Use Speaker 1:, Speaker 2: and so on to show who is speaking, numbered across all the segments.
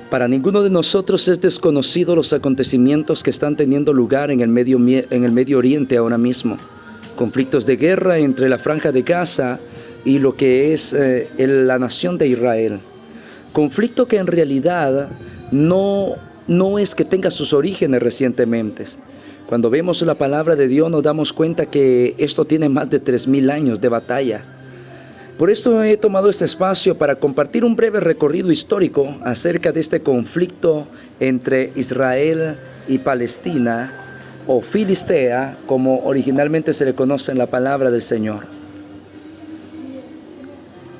Speaker 1: Para ninguno de nosotros es desconocido los acontecimientos que están teniendo lugar en el Medio Oriente ahora mismo. Conflictos de guerra entre la Franja de Gaza y lo que es la nación de Israel. Conflicto que en realidad no es que tenga sus orígenes recientemente. Cuando vemos la palabra de Dios nos damos cuenta que esto tiene más de 3000 años de batalla. Por esto he tomado este espacio para compartir un breve recorrido histórico acerca de este conflicto entre Israel y Palestina, o Filistea, como originalmente se le conoce en la palabra del Señor.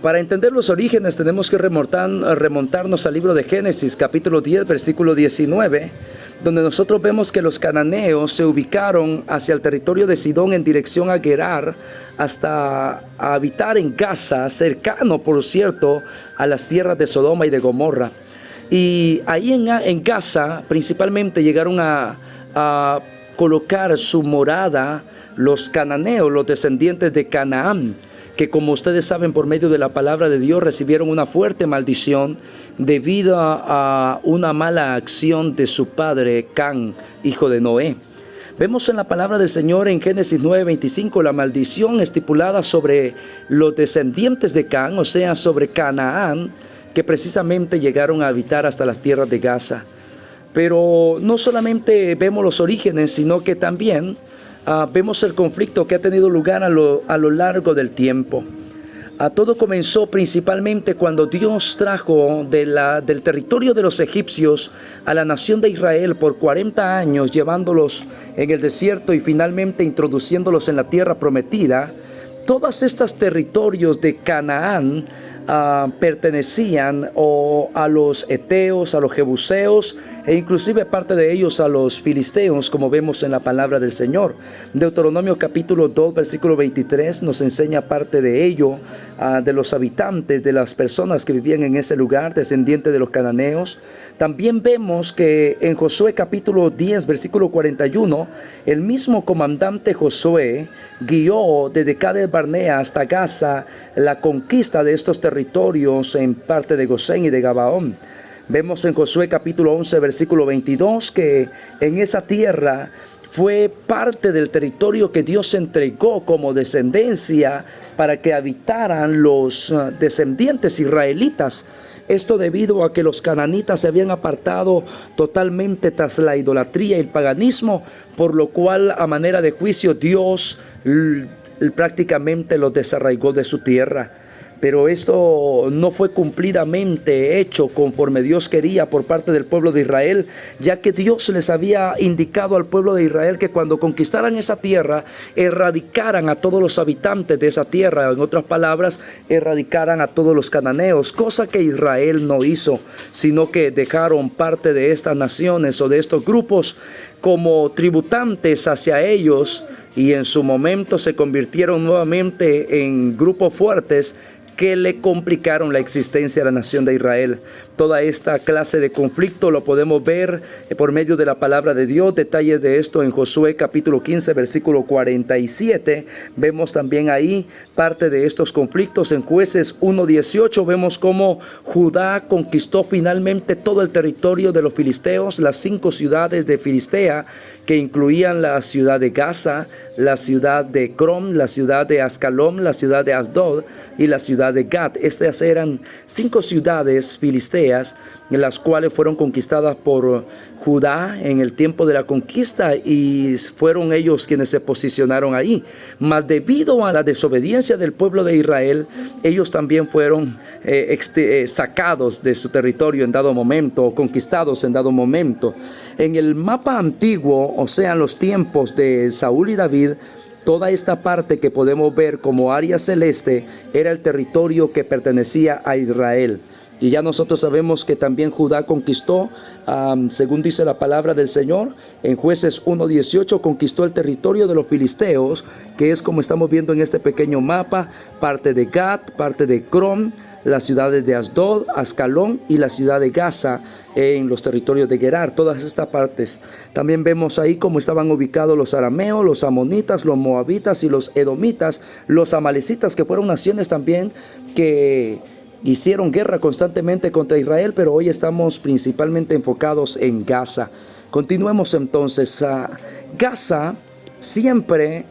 Speaker 1: Para entender los orígenes tenemos que remontarnos al libro de Génesis, capítulo 10, versículo 19, donde nosotros vemos que los cananeos se ubicaron hacia el territorio de Sidón en dirección a Gerar, hasta habitar en Gaza, cercano, por cierto, a las tierras de Sodoma y de Gomorra. Y ahí en Gaza principalmente llegaron a colocar su morada los cananeos, los descendientes de Canaán, que como ustedes saben por medio de la palabra de Dios recibieron una fuerte maldición debido a una mala acción de su padre Can, hijo de Noé. Vemos en la palabra del Señor en Génesis 9:25 la maldición estipulada sobre los descendientes de Can, o sea, sobre Canaán, que precisamente llegaron a habitar hasta las tierras de Gaza. Pero no solamente vemos los orígenes, sino que también vemos el conflicto que ha tenido lugar a lo largo del tiempo. Todo comenzó principalmente cuando Dios trajo del territorio de los egipcios a la nación de Israel por 40 años, llevándolos en el desierto y finalmente introduciéndolos en la tierra prometida. Todos estos territorios de Canaán pertenecían a los eteos, a los jebuseos e inclusive parte de ellos a los filisteos, como vemos en la palabra del Señor. Deuteronomio capítulo 2 versículo 23 nos enseña parte de ello, de los habitantes, de las personas que vivían en ese lugar, descendientes de los cananeos. También vemos que en Josué capítulo 10 versículo 41 el mismo comandante Josué guió desde Cades Barnea hasta Gaza la conquista de estos territorios en parte de Gosén y de Gabaón. Vemos en Josué capítulo 11 versículo 22 que en esa tierra fue parte del territorio que Dios entregó como descendencia para que habitaran los descendientes israelitas. Esto debido a que los cananitas se habían apartado totalmente tras la idolatría y el paganismo, por lo cual a manera de juicio Dios prácticamente los desarraigó de su tierra. Pero esto no fue cumplidamente hecho conforme Dios quería por parte del pueblo de Israel, ya que Dios les había indicado al pueblo de Israel que cuando conquistaran esa tierra, erradicaran a todos los habitantes de esa tierra. En otras palabras, erradicaran a todos los cananeos, cosa que Israel no hizo, sino que dejaron parte de estas naciones o de estos grupos como tributantes hacia ellos, y en su momento se convirtieron nuevamente en grupos fuertes que le complicaron la existencia a la nación de Israel. Toda esta clase de conflicto lo podemos ver por medio de la palabra de Dios. Detalles de esto en Josué capítulo 15 versículo 47. Vemos también ahí parte de estos conflictos. En Jueces 1:18 vemos cómo Judá conquistó finalmente todo el territorio de los filisteos, las 5 ciudades de Filistea, que incluían la ciudad de Gaza, la ciudad de Crom, la ciudad de Ascalón, la ciudad de Asdod y la ciudad de Gat. Estas eran 5 ciudades filisteas, en las cuales fueron conquistadas por Judá en el tiempo de la conquista, y fueron ellos quienes se posicionaron ahí. Mas debido a la desobediencia del pueblo de Israel, ellos también fueron sacados de su territorio en dado momento, o conquistados en dado momento. En el mapa antiguo, o sea, en los tiempos de Saúl y David, toda esta parte que podemos ver como área celeste era el territorio que pertenecía a Israel. Y ya nosotros sabemos que también Judá conquistó, según dice la palabra del Señor, en Jueces 1:18, conquistó el territorio de los filisteos, que es como estamos viendo en este pequeño mapa, parte de Gat, parte de Crom, las ciudades de Asdod, Ascalón y la ciudad de Gaza en los territorios de Gerar, todas estas partes. También vemos ahí cómo estaban ubicados los arameos, los amonitas, los moabitas y los edomitas, los amalecitas, que fueron naciones también que hicieron guerra constantemente contra Israel, pero hoy estamos principalmente enfocados en Gaza. Continuemos entonces. Gaza siempre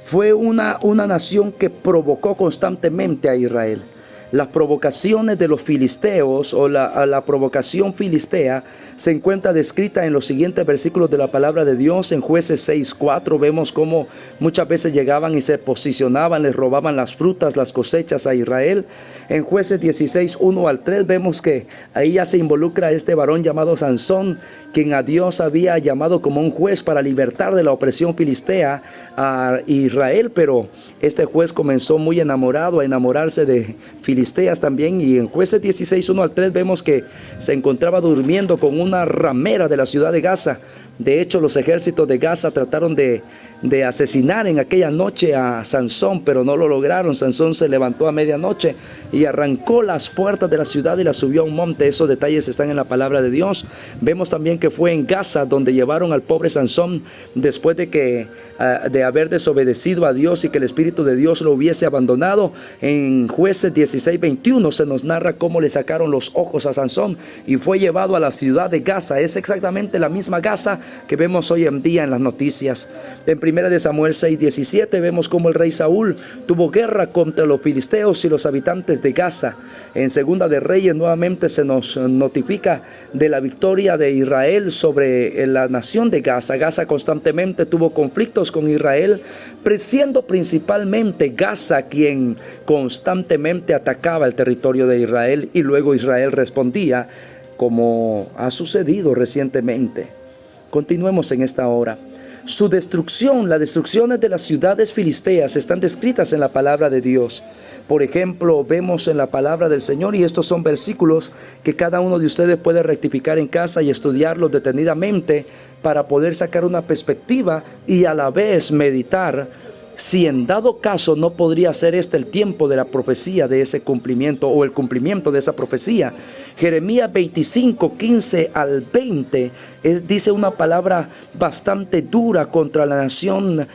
Speaker 1: fue una nación que provocó constantemente a Israel. Las provocaciones de los filisteos o la provocación filistea se encuentra descrita en los siguientes versículos de la palabra de Dios. En Jueces 6:4 vemos cómo muchas veces llegaban y se posicionaban, les robaban las frutas, las cosechas a Israel. En Jueces 16:1 al 3 vemos que ahí ya se involucra este varón llamado Sansón, quien a Dios había llamado como un juez para libertar de la opresión filistea a Israel, pero este juez comenzó muy enamorado a enamorarse de filisteas también, y en Jueces 16:1 al 3 vemos que se encontraba durmiendo con una ramera de la ciudad de Gaza. De hecho, los ejércitos de Gaza trataron de asesinar en aquella noche a Sansón, pero no lo lograron. Sansón se levantó a medianoche y arrancó las puertas de la ciudad y las subió a un monte. Esos detalles están en la palabra de Dios. Vemos también que fue en Gaza donde llevaron al pobre Sansón después de haber desobedecido a Dios y que el Espíritu de Dios lo hubiese abandonado. En Jueces 16:21 se nos narra cómo le sacaron los ojos a Sansón y fue llevado a la ciudad de Gaza. Es exactamente la misma Gaza que vemos hoy en día en las noticias. En 1 de Samuel 6:17 vemos cómo el rey Saúl tuvo guerra contra los filisteos y los habitantes de Gaza. En 2 de Reyes nuevamente se nos notifica de la victoria de Israel sobre la nación de Gaza. Gaza constantemente tuvo conflictos con Israel, siendo principalmente Gaza quien constantemente atacaba el territorio de Israel, y luego Israel respondía, como ha sucedido recientemente. Continuemos en esta hora. Su destrucción, las destrucciones de las ciudades filisteas están descritas en la palabra de Dios. Por ejemplo, vemos en la palabra del Señor, y estos son versículos que cada uno de ustedes puede rectificar en casa y estudiarlos detenidamente para poder sacar una perspectiva y a la vez meditar si en dado caso no podría ser este el tiempo de la profecía de ese cumplimiento o el cumplimiento de esa profecía. Jeremías 25:15 al 20 dice una palabra bastante dura contra las naciones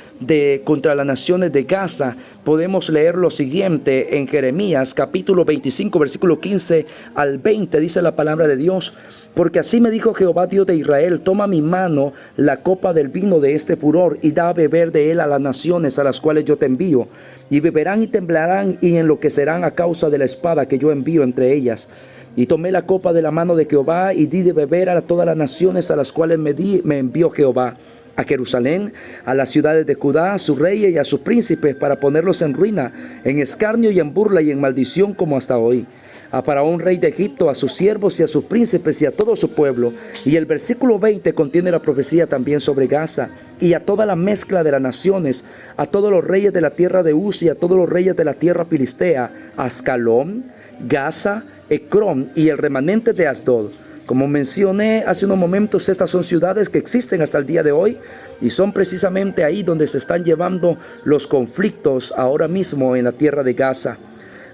Speaker 1: de Gaza. Podemos leer lo siguiente en Jeremías capítulo 25 versículo 15 al 20. Dice la palabra de Dios: porque así me dijo Jehová Dios de Israel, toma mi mano la copa del vino de este furor y da a beber de él a las naciones a las cuales yo te envío, y beberán y temblarán y enloquecerán a causa de la espada que yo envío entre ellas. Y tomé la copa de la mano de Jehová y di de beber a todas las naciones a las cuales me envió Jehová, a Jerusalén, a las ciudades de Judá, a sus reyes y a sus príncipes, para ponerlos en ruina, en escarnio y en burla y en maldición, como hasta hoy. A Faraón rey de Egipto, a sus siervos y a sus príncipes y a todo su pueblo. Y el versículo 20 contiene la profecía también sobre Gaza, y a toda la mezcla de las naciones, a todos los reyes de la tierra de Uz y a todos los reyes de la tierra filistea, Ascalón, Gaza, Ecrón y el remanente de Asdod. Como mencioné hace unos momentos, estas son ciudades que existen hasta el día de hoy y son precisamente ahí donde se están llevando los conflictos ahora mismo en la tierra de Gaza.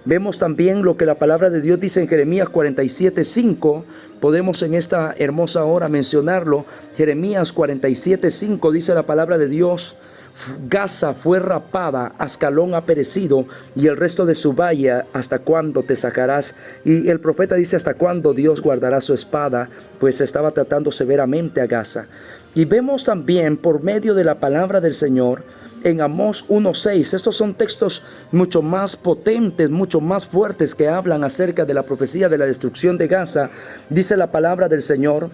Speaker 1: Vemos también lo que la palabra de Dios dice en Jeremías 47:5. Podemos en esta hermosa hora mencionarlo. Jeremías 47:5 dice la palabra de Dios: Gaza fue rapada, Ascalón ha perecido, y el resto de su valle, ¿hasta cuándo te sacarás? Y el profeta dice: ¿hasta cuándo Dios guardará su espada? Pues estaba tratando severamente a Gaza. Y vemos también por medio de la palabra del Señor en Amós 1:6. Estos son textos mucho más potentes, mucho más fuertes, que hablan acerca de la profecía de la destrucción de Gaza. Dice la palabra del Señor: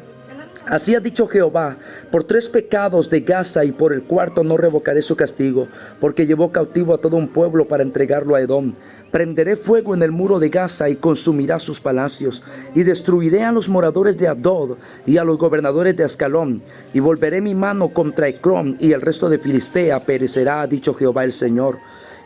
Speaker 1: así ha dicho Jehová, por 3 pecados de Gaza y por el 4º no revocaré su castigo, porque llevó cautivo a todo un pueblo para entregarlo a Edom. Prenderé fuego en el muro de Gaza y consumirá sus palacios, y destruiré a los moradores de Asdod y a los gobernadores de Ascalón, y volveré mi mano contra Ecrón, y el resto de Filistea perecerá, ha dicho Jehová el Señor.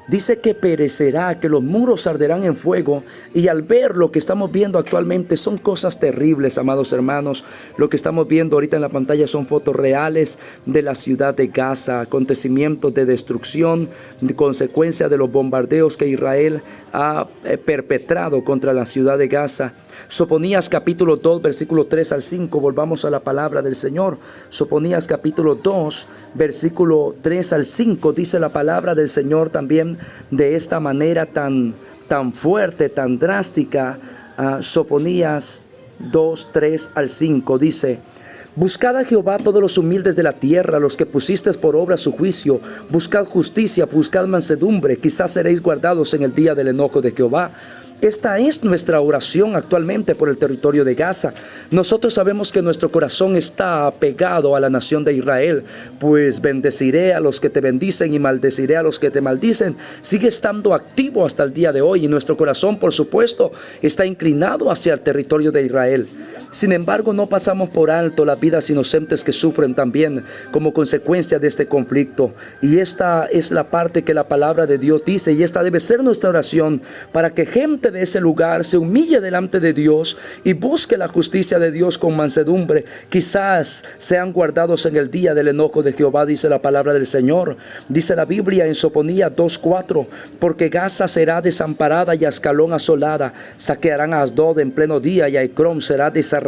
Speaker 1: Dice que perecerá, que los muros arderán en fuego. Y al ver lo que estamos viendo actualmente son cosas terribles, amados hermanos. Lo que estamos viendo ahorita en la pantalla son fotos reales de la ciudad de Gaza, acontecimientos de destrucción, de consecuencia de los bombardeos que Israel ha perpetrado contra la ciudad de Gaza. Sofonías capítulo 2 versículo 3 al 5. Volvamos a la palabra del Señor. Sofonías capítulo 2 versículo 3 al 5 dice la palabra del Señor también de esta manera tan tan fuerte, tan drástica. Sofonías 2, 3 al 5 dice: Buscad a Jehová todos los humildes de la tierra, los que pusisteis por obra su juicio. Buscad justicia, buscad mansedumbre, quizás seréis guardados en el día del enojo de Jehová. Esta es nuestra oración actualmente por el territorio de Gaza. Nosotros sabemos que nuestro corazón está apegado a la nación de Israel, pues bendeciré a los que te bendicen y maldeciré a los que te maldicen. Sigue estando activo hasta el día de hoy y nuestro corazón, por supuesto, está inclinado hacia el territorio de Israel. Sin embargo, no pasamos por alto las vidas inocentes que sufren también como consecuencia de este conflicto. Y esta es la parte que la palabra de Dios dice, y esta debe ser nuestra oración, para que gente de ese lugar se humille delante de Dios y busque la justicia de Dios con mansedumbre. Quizás sean guardados en el día del enojo de Jehová, dice la palabra del Señor. Dice la Biblia en Sofonías 2:4, porque Gaza será desamparada y Ascalón asolada. Saquearán a Asdod en pleno día y a Ecrón será desarraigada.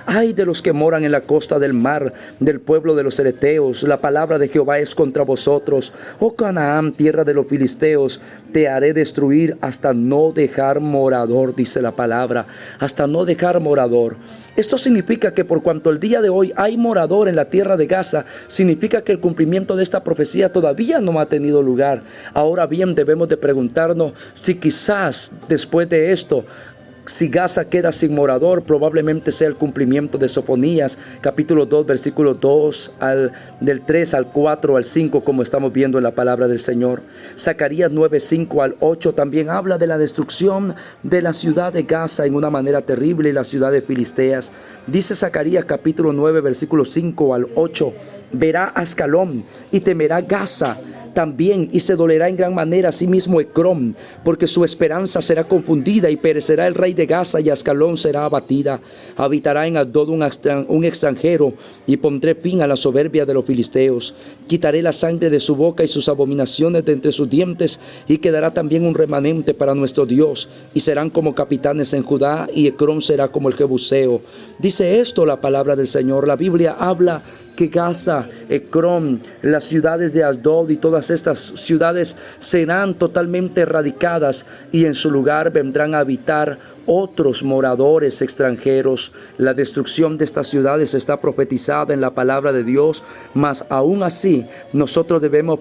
Speaker 1: Ay de los que moran en la costa del mar, del pueblo de los Ereteos. La palabra de Jehová es contra vosotros. Oh Canaán, tierra de los filisteos, te haré destruir hasta no dejar morador, dice la palabra, hasta no dejar morador. Esto significa que por cuanto el día de hoy hay morador en la tierra de Gaza, significa que el cumplimiento de esta profecía todavía no ha tenido lugar. Ahora bien, debemos de preguntarnos si quizás después de esto, si Gaza queda sin morador, probablemente sea el cumplimiento de Sofonías, capítulo 2, versículo 2, del 3 al 4 al 5, como estamos viendo en la palabra del Señor. Zacarías 9, 5 al 8 también habla de la destrucción de la ciudad de Gaza en una manera terrible y la ciudad de Filisteas. Dice Zacarías capítulo 9, versículo 5 al 8, verá Ascalón y temerá Gaza también, y se dolerá en gran manera a sí mismo Ecrón, porque su esperanza será confundida, y perecerá el rey de Gaza, y Ascalón será abatida. Habitará en Asdod un extranjero, y pondré fin a la soberbia de los filisteos. Quitaré la sangre de su boca y sus abominaciones de entre sus dientes, y quedará también un remanente para nuestro Dios, y serán como capitanes en Judá, y Ecrón será como el Jebuseo. Dice esto la palabra del Señor. La Biblia habla que Gaza, Ecrón, las ciudades de Asdod y todas estas ciudades serán totalmente erradicadas, y en su lugar vendrán a habitar otros moradores extranjeros. La destrucción de estas ciudades está profetizada en la palabra de Dios, mas aún así nosotros debemos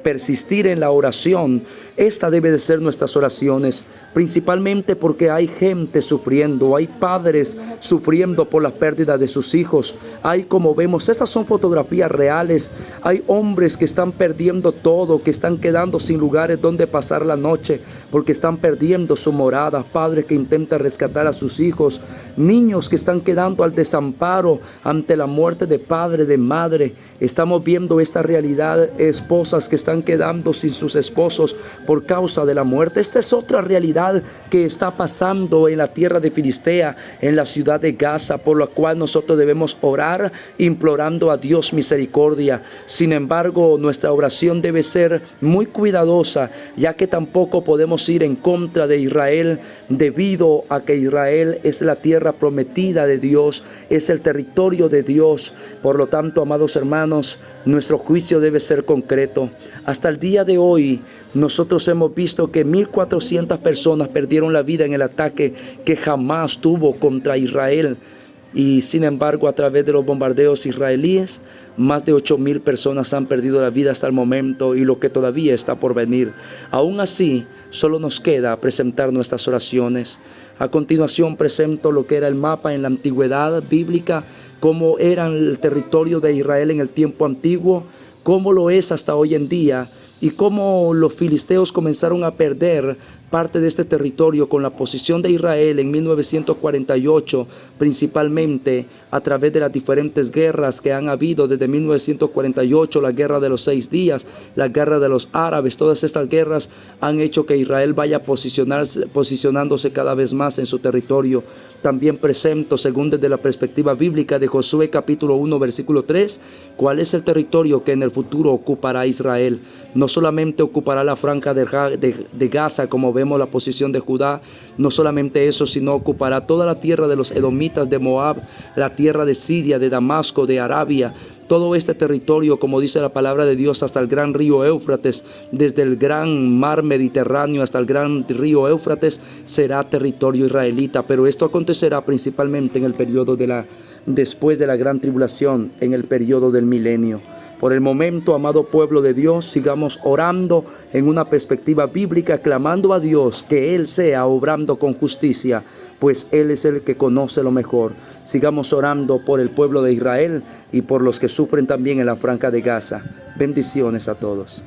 Speaker 1: persistir en la oración. Esta debe de ser nuestras oraciones, principalmente porque hay gente sufriendo, hay padres sufriendo por la pérdida de sus hijos. Hay, como vemos, esas son fotografías reales. Hay hombres que están perdiendo todo, que están quedando sin lugares donde pasar la noche, porque están perdiendo su morada. Padres que intentan rescatar a sus hijos, niños que están quedando al desamparo ante la muerte de padre, de madre. Estamos viendo esta realidad, esposas que están quedando sin sus esposos por causa de la muerte. Esta es otra realidad que está pasando en la tierra de Filistea, en la ciudad de Gaza, por la cual nosotros debemos orar implorando a Dios misericordia. Sin embargo, nuestra oración debe ser muy cuidadosa, ya que tampoco podemos ir en contra de Israel, debido a que Israel es la tierra prometida de Dios, es el territorio de Dios. Por lo tanto, amados hermanos, nuestro juicio debe ser concreto. Hasta el día de hoy, nosotros hemos visto que 1,400 personas perdieron la vida en el ataque que Hamás tuvo contra Israel. Y sin embargo, a través de los bombardeos israelíes, más de 8,000 personas han perdido la vida hasta el momento, y lo que todavía está por venir. Aún así, solo nos queda presentar nuestras oraciones. A continuación presento lo que era el mapa en la antigüedad bíblica, cómo era el territorio de Israel en el tiempo antiguo, cómo lo es hasta hoy en día, y cómo los filisteos comenzaron a perder parte de este territorio con la posición de Israel en 1948, principalmente a través de las diferentes guerras que han habido desde 1948, la guerra de los 6 días, la guerra de los árabes. Todas estas guerras han hecho que Israel vaya posicionándose cada vez más en su territorio. También presento, según desde la perspectiva bíblica de Josué capítulo 1 versículo 3, cuál es el territorio que en el futuro ocupará Israel. No solamente ocupará la franja de Gaza, como vemos la posición de Judá, no solamente eso, sino ocupará toda la tierra de los edomitas, de Moab, la tierra de Siria, de Damasco, de Arabia, todo este territorio, como dice la palabra de Dios, hasta el gran río Éufrates, desde el gran mar Mediterráneo hasta el gran río Éufrates, será territorio israelita. Pero esto acontecerá principalmente en el periodo después de la gran tribulación, en el periodo del milenio. Por el momento, amado pueblo de Dios, sigamos orando en una perspectiva bíblica, clamando a Dios que Él sea obrando con justicia, pues Él es el que conoce lo mejor. Sigamos orando por el pueblo de Israel y por los que sufren también en la franja de Gaza. Bendiciones a todos.